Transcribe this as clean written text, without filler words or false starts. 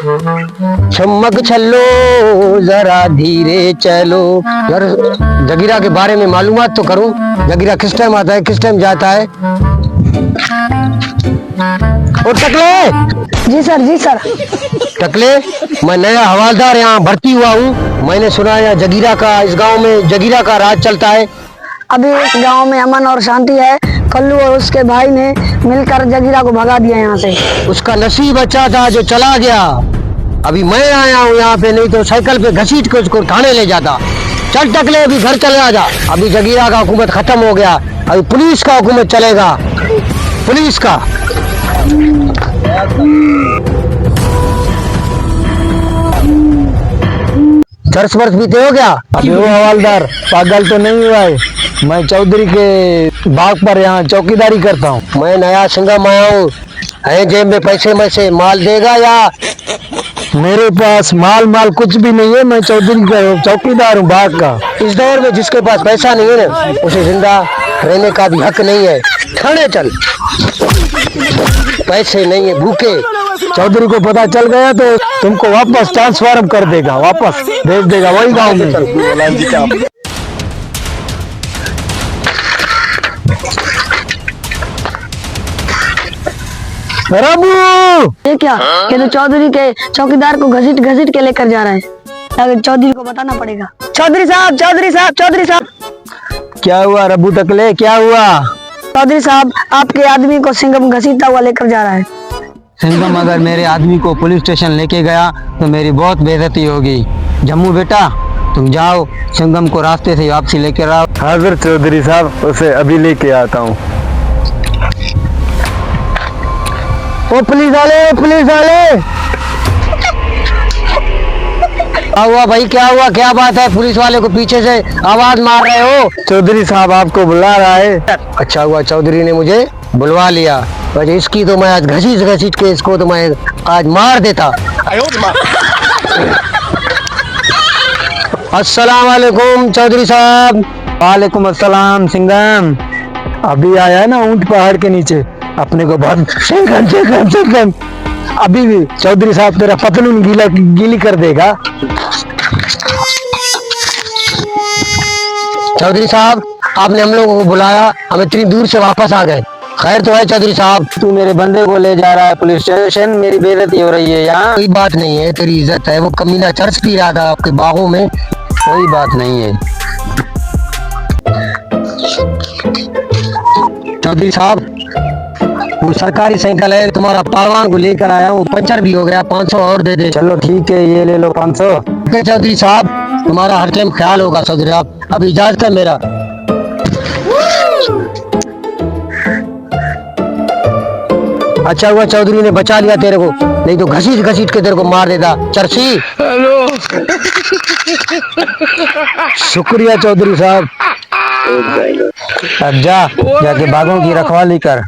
चमक चलो जरा धीरे चलो। यार जगीरा के बारे में मालूमात तो करूं, जगीरा किस टाइम आता है किस टाइम जाता है। और टकले। जी सर, जी सर। टकले, मैं नया हवालदार यहाँ भर्ती हुआ हूँ। मैंने सुना है जगीरा का, इस गांव में जगीरा का राज चलता है। अभी इस गांव में अमन और शांति है। कल्लू और उसके भाई ने मिलकर जगीरा को भगा दिया यहाँ से। उसका नसीब अच्छा था जो चला गया। अभी मैं आया हूँ यहाँ पे, नहीं तो साइकिल पे घसीट के उसको थाने ले जाता। चल टकले, अभी घर चले आ जा। अभी जगीरा का हुकूमत खत्म हो गया, अभी पुलिस का हुकूमत चलेगा, पुलिस का। चर्च वर्ष बीते हो गया। अभी वो हवालदार पागल तो नहीं हुआ है। मैं चौधरी के बाग पर यहाँ चौकीदारी करता हूँ। मैं नया सिंघम आया हूँ, है जेब में पैसे में से माल देगा या? मेरे पास माल कुछ भी नहीं है। मैं चौधरी का चौकीदार हूँ बाग का। इस दौर में जिसके पास पैसा नहीं है ना, उसे जिंदा रहने का भी हक नहीं है। थाने चल, पैसे नहीं है, भूखे। चौधरी को पता चल गया तो तुमको वापस ट्रांसफर कर देगा, वापस भेज देगा वही गांव में। रबू, ये क्या? ये तो चौधरी के चौकीदार को घसीट घसीट के लेकर जा रहा है। अगर चौधरी को बताना पड़ेगा। चौधरी साहब, चौधरी साहब, चौधरी साहब। क्या हुआ रबू टकले, क्या हुआ? चौधरी साहब, आपके आदमी को सिंघम घसीटता हुआ लेकर जा रहा है। सिंघम अगर मेरे आदमी को पुलिस स्टेशन लेके गया तो मेरी बहुत बेइज्जती होगी। जम्मू बेटा, तुम जाओ, सिंघम को रास्ते से वापसी लेकर आओ। हाजिर चौधरी साहब, उसे अभी लेके आता हूँ। ओ पुलिस वाले, पुलिस वाले। क्या हुआ भाई, क्या हुआ, क्या बात है? पुलिस वाले को पीछे से आवाज मार रहे हो? चौधरी साहब आपको बुला रहा है। अच्छा हुआ चौधरी ने मुझे बुलवा लिया, वजह इसकी तो मैं आज घसीट घसीट के इसको तो मैं आज मार देता। अस्सलाम वालेकुम चौधरी साहब। वालेकुम अस्सलाम सिंघम। अभी आया है ना ऊंट पहाड़ के नीचे, अपने को बहुत सिंघम। अभी भी चौधरी साहब तेरा पतलून गीली कर देगा। चौधरी साहब, आपने हम लोगों को बुलाया, हम इतनी दूर से वापस आ गए। खैर तो है चौधरी साहब? तू मेरे बंदे को ले जा रहा है पुलिस स्टेशन, मेरी बेइज्जती हो रही है यहाँ। कोई बात नहीं है, तेरी इज्जत है। वो कमीना चर्च पी रहा था आपके बागों में। कोई बात नहीं है। चौधरी साहब, वो सरकारी साइकिल है, तुम्हारा पहलवान को लेकर आया हूँ, पंचर भी हो गया, 500 और दे दे। चलो ठीक है, ये ले लो 500। चौधरी साहब, तुम्हारा हर टाइम ख्याल होगा चौधरी साहब। अब इजाजत है मेरा। अच्छा हुआ चौधरी ने बचा लिया तेरे को, नहीं तो घसीट घसीट के तेरे को मार देता। चर्ची। हेलो। शुक्रिया चौधरी साहब। अब जा, जाके बागों की रखवाली कर।